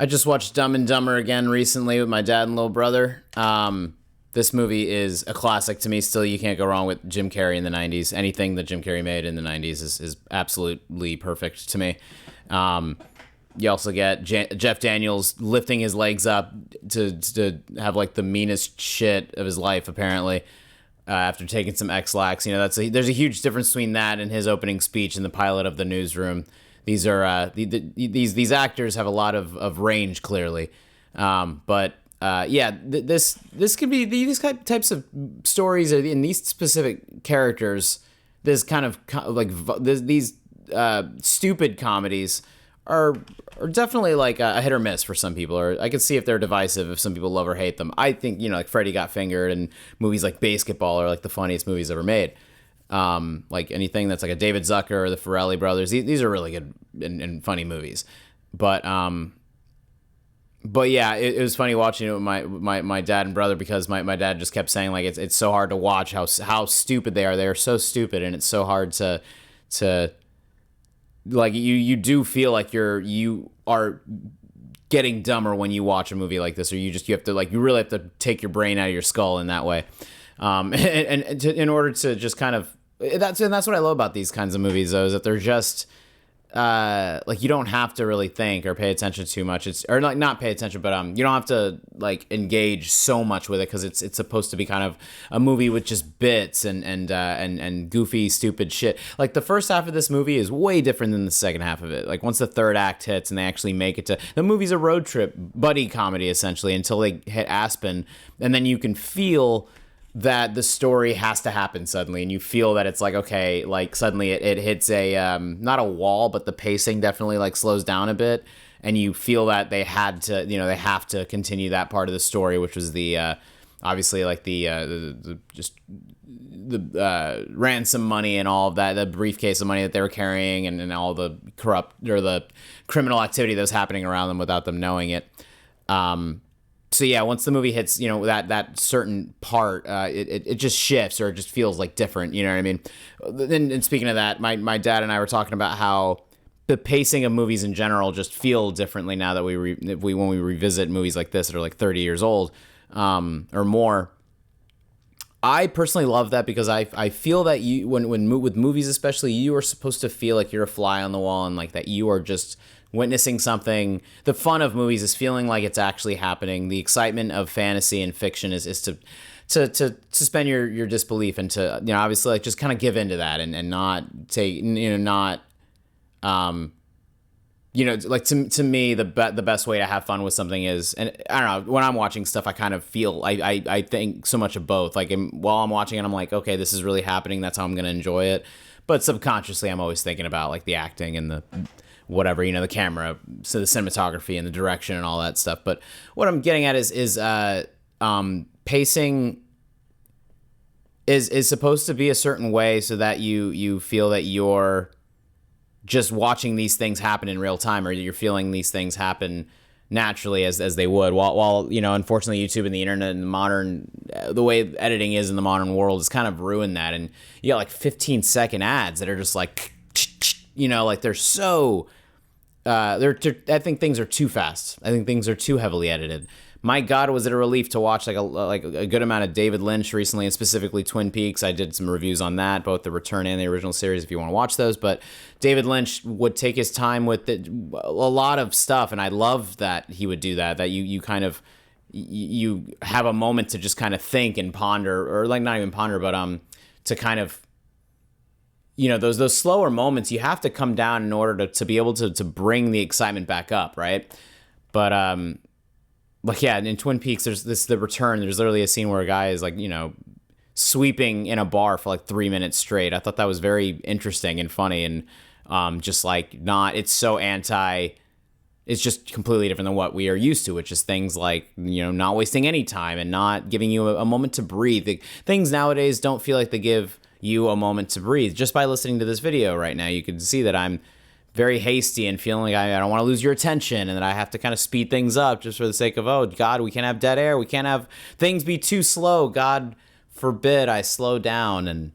I just watched Dumb and Dumber again recently with my dad and little brother. This movie is a classic to me. Still, you can't go wrong with Jim Carrey in the 90s. Anything that Jim Carrey made in the 90s is absolutely perfect to me. You also get Jeff Daniels lifting his legs up to have like the meanest shit of his life, apparently, after taking some X-Lax. You know, there's a huge difference between that and his opening speech in the pilot of The Newsroom. These are these actors have a lot of range, clearly, but this could be these types of stories in these specific characters. This kind of like these stupid comedies are definitely like a hit or miss for some people, or I could see if they're divisive, if some people love or hate them. I think, like Freddy Got Fingered and movies like Basketball are like the funniest movies ever made. Like anything that's like a David Zucker or the Farrelly brothers, these are really good and funny movies. But yeah, it was funny watching it with my dad and brother, because my dad just kept saying like it's so hard to watch how stupid they are. They are so stupid, and it's so hard to like you do feel like you are getting dumber when you watch a movie like this, or you have to you really have to take your brain out of your skull in that way, in order to just kind of that's what I love about these kinds of movies, though, is that they're just like you don't have to really think or pay attention too much. Not pay attention, but you don't have to like engage so much with it, because it's supposed to be kind of a movie with just bits and goofy, stupid shit. Like the first half of this movie is way different than the second half of it. Like once the third act hits and they actually make it to the movie's a road trip buddy comedy essentially until they hit Aspen, and then you can feel that the story has to happen suddenly, and you feel that it's like, okay, like suddenly it hits a not a wall, but the pacing definitely like slows down a bit, and you feel that they have to continue that part of the story, which was the obviously like the ransom money and all of that, the briefcase of money that they were carrying, and all the corrupt or the criminal activity that was happening around them without them knowing it. So yeah, once the movie hits, that certain part, it just shifts, or it just feels like different. You know what I mean? And speaking of that, my dad and I were talking about how the pacing of movies in general just feel differently now that when we revisit movies like this that are like 30 years old, or more. I personally love that, because I feel that when with movies especially, you are supposed to feel like you're a fly on the wall, and like that you are just witnessing something. The fun of movies is feeling like it's actually happening. The excitement of fantasy and fiction is to suspend your disbelief, and to obviously like just kind of give into that, and not take like to me the best way to have fun with something is, and I don't know, when I'm watching stuff I kind of feel I think so much of both. Like while I'm watching it, I'm like, okay, this is really happening, that's how I'm gonna enjoy it. But subconsciously I'm always thinking about like the acting and the whatever, the camera, so the cinematography and the direction and all that stuff. But what I'm getting at is pacing is supposed to be a certain way, so that you feel that you're just watching these things happen in real time, or you're feeling these things happen naturally as they would. While unfortunately YouTube and the internet and the way editing is in the modern world has kind of ruined that, and you got like 15-second ads that are just like like they're so I think things are too fast. I think things are too heavily edited. My God, was it a relief to watch like a good amount of David Lynch recently, and specifically Twin Peaks. I did some reviews on that, both the return and the original series, if you want to watch those. But David Lynch would take his time with a lot of stuff, and I love that he would do that. That you kind of you have a moment to just kind of think and ponder, or like not even ponder, but to kind of those slower moments, you have to come down in order to be able to bring the excitement back up, right? But like yeah, in Twin Peaks, there's the return. There's literally a scene where a guy is like sweeping in a bar for like 3 minutes straight. I thought that was very interesting and funny, and just like it's so it's just completely different than what we are used to, which is things like not wasting any time and not giving you a moment to breathe. Things nowadays don't feel like they give you a moment to breathe. Just by listening to this video right now, you can see that I'm very hasty and feeling like I don't want to lose your attention, and that I have to kind of speed things up just for the sake of, oh God, we can't have dead air, we can't have things be too slow. God forbid I slow down and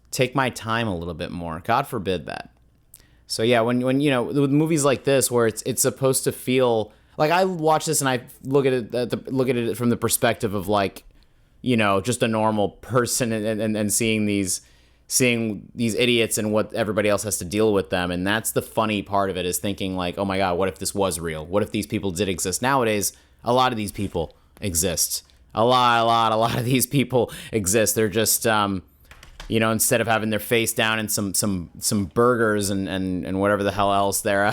take my time a little bit more. God forbid that. So yeah, when with movies like this, where it's supposed to feel like I watch this and I look at it from the perspective of like, just a normal person and seeing these idiots and what everybody else has to deal with them. And that's the funny part of it, is thinking like, oh my God, what if this was real? What if these people did exist? Nowadays, a lot of these people exist. A lot of these people exist. They're just, instead of having their face down in some burgers and whatever the hell else, they're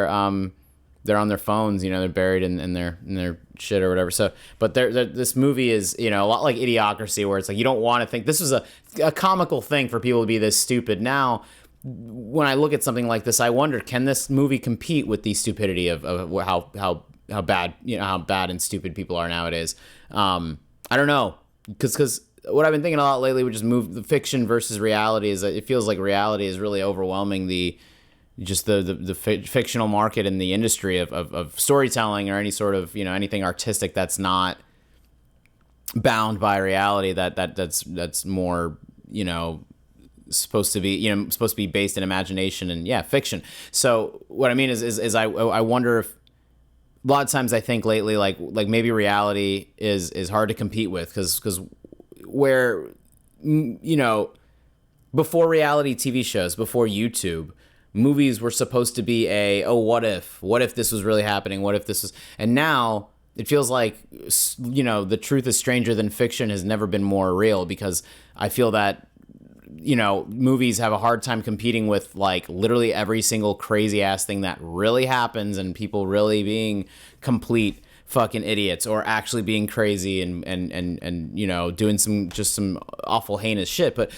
on their phones. They're buried in their shit or whatever. So, but this movie is, a lot like Idiocracy, where it's like you don't want to think this was a comical thing for people to be this stupid. Now, when I look at something like this, I wonder, can this movie compete with the stupidity of how bad how bad and stupid people are nowadays? I don't know, because what I've been thinking a lot lately, which is the fiction versus reality, is that it feels like reality is really overwhelming the fictional market and the industry of storytelling, or any sort of anything artistic that's not bound by reality, that's more supposed to be based in imagination and fiction. So what I mean is I wonder if a lot of times I think lately like maybe reality is hard to compete with, because where before reality TV shows, before YouTube, movies were supposed to be what if this was really happening, what if this was, and now it feels like the truth is stranger than fiction has never been more real, because I feel that movies have a hard time competing with like literally every single crazy ass thing that really happens, and people really being complete fucking idiots, or actually being crazy and doing some awful heinous shit. But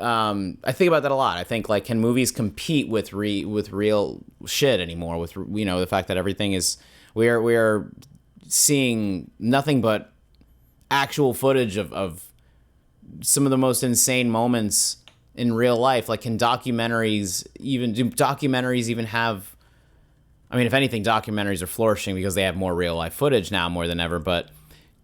I think about that a lot. I think like, can movies compete with real shit anymore? With the fact that everything is, we are seeing nothing but actual footage of some of the most insane moments in real life. Like, can documentaries even have? I mean, if anything, documentaries are flourishing because they have more real life footage now more than ever. But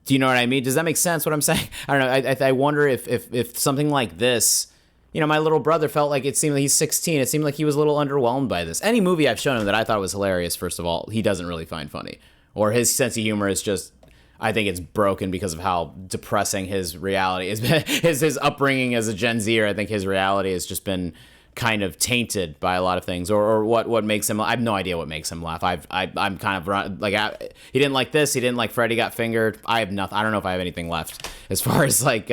do you know what I mean? Does that make sense? What I'm saying? I don't know. I wonder if something like this. My little brother felt like, it seemed like he's 16. It seemed like he was a little underwhelmed by this. Any movie I've shown him that I thought was hilarious, first of all, he doesn't really find funny. Or his sense of humor is just, I think it's broken because of how depressing his reality is. His upbringing as a Gen Zer, I think his reality has just been kind of tainted by a lot of things, or what makes him. I have no idea what makes him laugh. I'm kind of like, he didn't like this. He didn't like Freddy Got Fingered. I have nothing. I don't know if I have anything left as far as like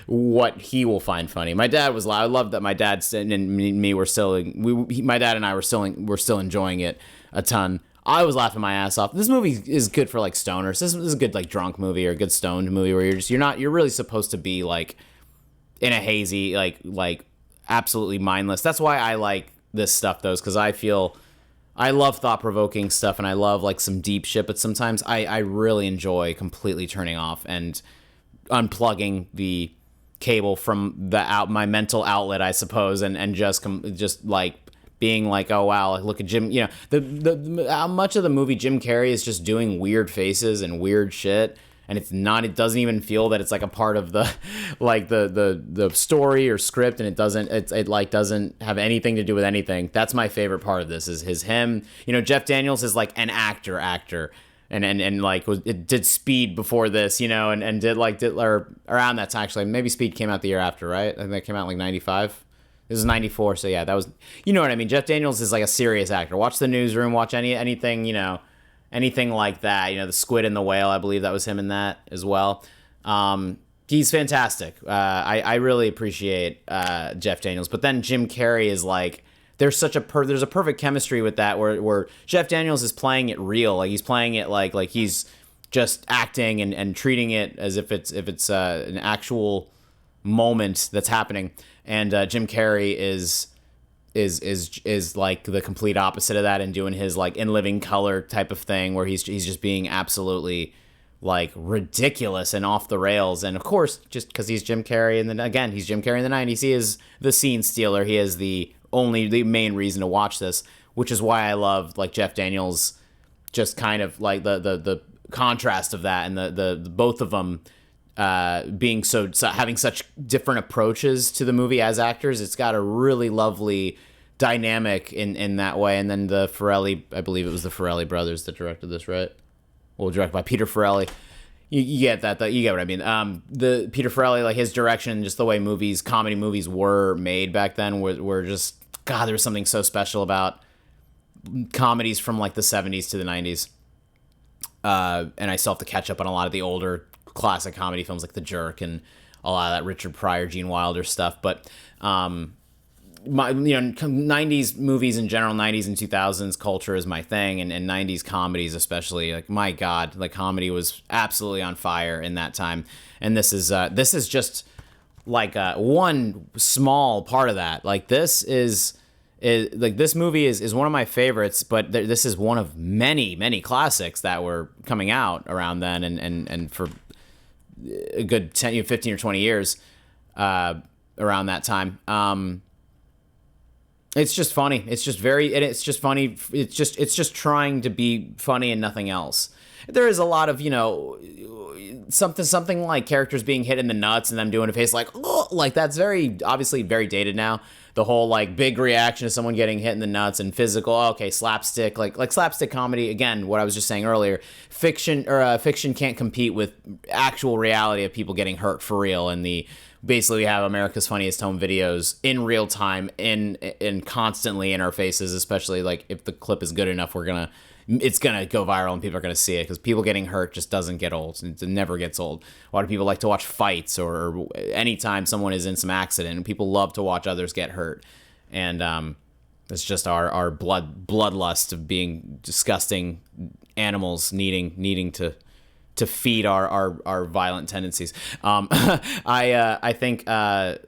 what he will find funny. My dad was. I love that my dad and me were still. My dad and I were still enjoying it a ton. I was laughing my ass off. This movie is good for like stoners. This is a good like drunk movie or a good stoned movie where you're really supposed to be like in a hazy like absolutely mindless. That's why I like this stuff though, because I love thought-provoking stuff and I love like some deep shit, but sometimes I really enjoy completely turning off and unplugging the cable from my mental outlet, I suppose, and just like being like, oh wow, look at Jim, the how much of the movie Jim Carrey is just doing weird faces and weird shit. And it doesn't even feel that it's like a part of the like the story or script, and it doesn't have anything to do with anything. That's my favorite part of this, is him. Jeff Daniels is like an actor, and like it did Speed before this, and did or around that time, actually. Maybe Speed came out the year after, right? I think that came out in like 95. This is 94, so yeah, that was, you know what I mean? Jeff Daniels is like a serious actor. Watch The Newsroom, watch anything, anything like that, The Squid and the Whale, I believe that was him in that as well. He's fantastic. I really appreciate Jeff Daniels. But then Jim Carrey is like, there's a perfect chemistry with that, where Jeff Daniels is playing it real, like he's playing it like he's just acting and treating it as if it's an actual moment that's happening, and Jim Carrey is like the complete opposite of that, and doing his like In Living Color type of thing, where he's just being absolutely like ridiculous and off the rails. And of course, just because he's Jim Carrey, and then again, he's Jim Carrey in the 90s, he is the scene stealer. He is the main reason to watch this, which is why I love like Jeff Daniels, just kind of like the contrast of that, and the both of them being so having such different approaches to the movie as actors. It's got a really lovely dynamic in that way. And then the Farrelly, I believe it was the Farrelly brothers that directed this, right? Well, directed by Peter Farrelly. You get that, you get what I mean. The Peter Farrelly, like his direction, just the way comedy movies were made back then were just, God, there was something so special about comedies from like the 70s to the 90s. And I still have to catch up on a lot of the older classic comedy films like The Jerk and a lot of that Richard Pryor, Gene Wilder stuff. But 90s movies in general, 90s and 2000s culture is my thing, and 90s comedies especially. Like, my God, like comedy was absolutely on fire in that time. And this is just like one small part of that. Like this is like this movie is one of my favorites, but this is one of many classics that were coming out around then and for a good 10, 15 or 20 years around that time. It's just funny. It's just funny. It's just trying to be funny and nothing else. There is a lot of, something like characters being hit in the nuts and them doing a face like, oh, like that's obviously very dated now. The whole like big reaction to someone getting hit in the nuts and physical, okay, slapstick, like slapstick comedy. Again, what I was just saying earlier, fiction can't compete with actual reality of people getting hurt for real. And basically we have America's Funniest Home Videos in real time, in constantly in our faces, especially like if the clip is good enough, it's gonna go viral and people are gonna see it, because people getting hurt just doesn't get old. It never gets old. A lot of people like to watch fights or anytime someone is in some accident, and people love to watch others get hurt. And it's just our bloodlust of being disgusting animals needing to feed our violent tendencies. I think that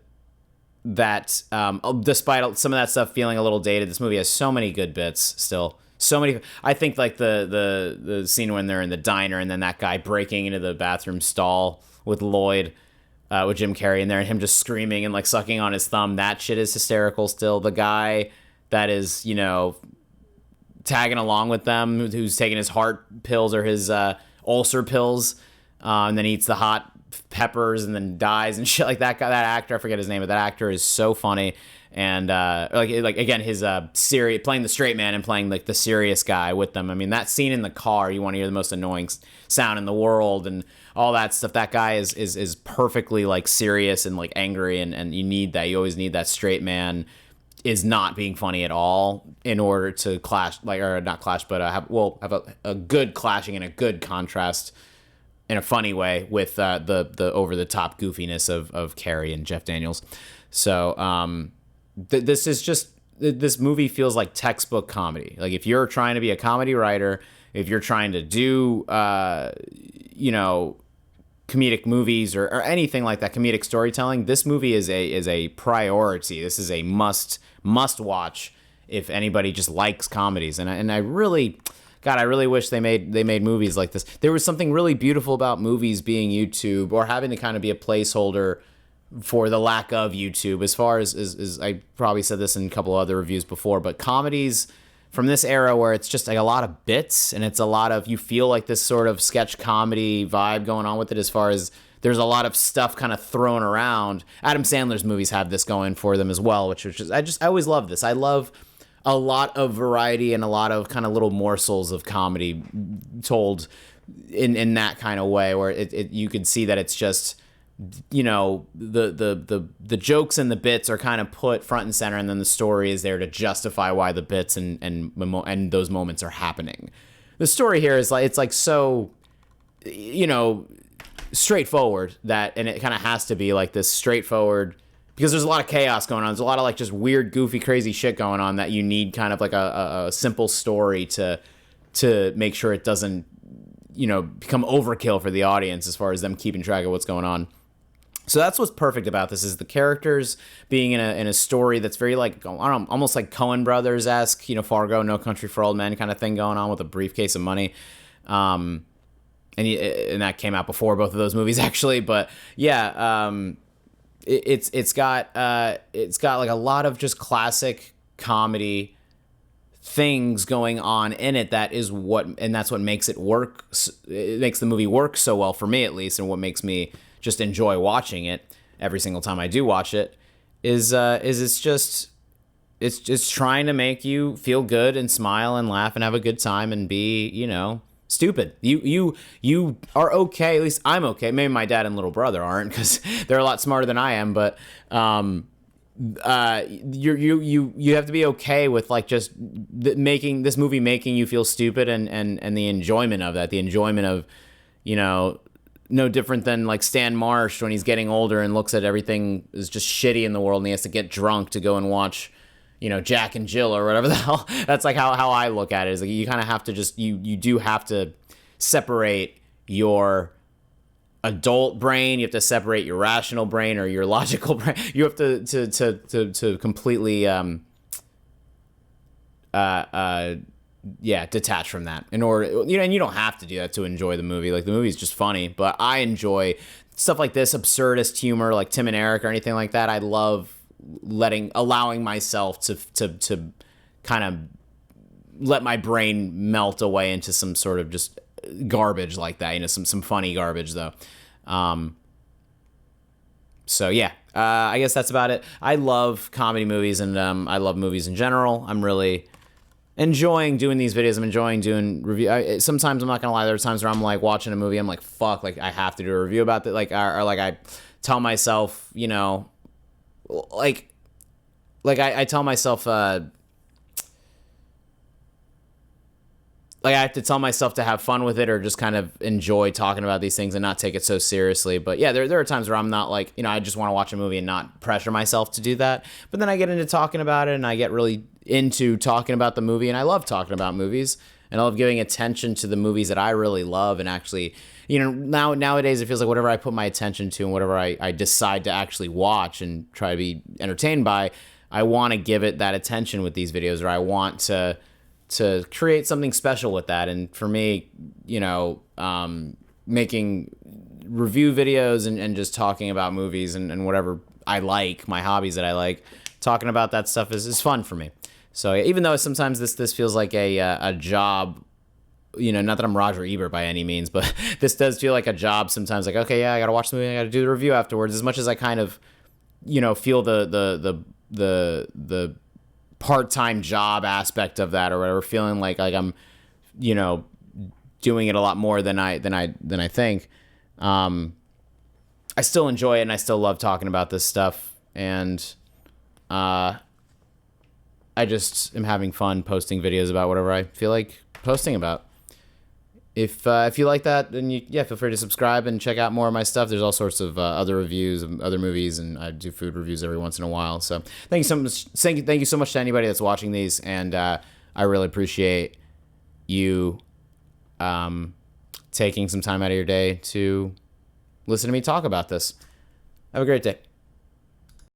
despite some of that stuff feeling a little dated, this movie has so many good bits still. So many. I think like the scene when they're in the diner and then that guy breaking into the bathroom stall with Lloyd, with Jim Carrey in there, and him just screaming and like sucking on his thumb. That shit is hysterical still. The guy that is, tagging along with them, who's taking his heart pills or his ulcer pills, and then eats the hot peppers and then dies and shit like that guy, that actor, I forget his name, but that actor is so funny. And like again, his playing the straight man and playing like the serious guy with them. I mean, that scene in the car, you want to hear the most annoying sound in the world and all that stuff. That guy is perfectly like serious and like angry, and you need that. You always need that straight man is not being funny at all in order to clash, or not clash, but have a good clashing and a good contrast in a funny way with the over the top goofiness of Carrey and Jeff Daniels. So this movie feels like textbook comedy. Like if you're trying to be a comedy writer, if you're trying to do comedic movies or anything like that, comedic storytelling, this movie is a priority. This is a must watch if anybody just likes comedies. And I really, God, I really wish they made movies like this. There was something really beautiful about movies being YouTube, or having to kind of be a placeholder for the lack of YouTube. As far as I probably said this in a couple other reviews before, but comedies from this era where it's just like a lot of bits, and it's a lot of, you feel like this sort of sketch comedy vibe going on with it, as far as there's a lot of stuff kind of thrown around. Adam Sandler's movies have this going for them as well, which is I always love this. I love a lot of variety and a lot of kind of little morsels of comedy told in that kind of way, where you could see that it's just, the jokes and the bits are kind of put front and center, and then the story is there to justify why the bits and those moments are happening. The story here is like, it's like so, straightforward, that, and it kind of has to be like this straightforward, because there's a lot of chaos going on. There's a lot of like just weird, goofy, crazy shit going on, that you need kind of like a simple story to make sure it doesn't, become overkill for the audience as far as them keeping track of what's going on. So that's what's perfect about this, is the characters being in a story that's very like, I don't know, almost like Coen Brothers-esque, Fargo, No Country for Old Men kind of thing going on, with a briefcase of money. And that came out before both of those movies, actually. But yeah, it's got like a lot of just classic comedy things going on in it. That's what makes it work. It makes the movie work so well, for me at least, and what makes me just enjoy watching it every single time I do watch it is it's it's trying to make you feel good and smile and laugh and have a good time and be, stupid. You are okay. At least I'm okay. Maybe my dad and little brother aren't, because they're a lot smarter than I am. But you have to be okay with like just making this movie making you feel stupid, and the enjoyment of that. The enjoyment of, no different than like Stan Marsh when he's getting older and looks at everything is just shitty in the world and he has to get drunk to go and watch, Jack and Jill or whatever the hell. That's like how I look at it. Is like you kind of have to just you do have to separate your adult brain. You have to separate your rational brain or your logical brain. You have to completely detach from that in order, and you don't have to do that to enjoy the movie. Like, the movie's just funny, but I enjoy stuff like this absurdist humor, like Tim and Eric or anything like that. I love allowing myself to kind of let my brain melt away into some sort of just garbage like that, some funny garbage though. So yeah, I guess that's about it. I love comedy movies, and I love movies in general. I'm really enjoying doing these videos. I'm enjoying doing review. Sometimes I'm not gonna lie, there are times where I'm like watching a movie, I'm like, fuck, like I have to do a review about that. Like, or like I tell myself, I tell myself, like I have to tell myself to have fun with it, or just kind of enjoy talking about these things and not take it so seriously. But yeah, there are times where I'm not like, I just want to watch a movie and not pressure myself to do that. But then I get into talking about it, and I get really into talking about the movie, and I love talking about movies, and I love giving attention to the movies that I really love. And actually, nowadays it feels like whatever I put my attention to and whatever I decide to actually watch and try to be entertained by, I want to give it that attention with these videos, or I want to create something special with that. And for me, making review videos and just talking about movies and whatever I like, my hobbies that I like, talking about that stuff is fun for me. So even though sometimes this feels like a job, not that I'm Roger Ebert by any means, but this does feel like a job sometimes. Like, okay, yeah, I gotta watch the movie, I gotta do the review afterwards. As much as I kind of, feel the part-time job aspect of that or whatever, feeling like I'm, doing it a lot more than I think. I still enjoy it, and I still love talking about this stuff, and I just am having fun posting videos about whatever I feel like posting about. If you like that, then feel free to subscribe and check out more of my stuff. There's all sorts of other reviews of other movies, and I do food reviews every once in a while. So thank you so much. Thank you so much to anybody that's watching these, and I really appreciate you taking some time out of your day to listen to me talk about this. Have a great day.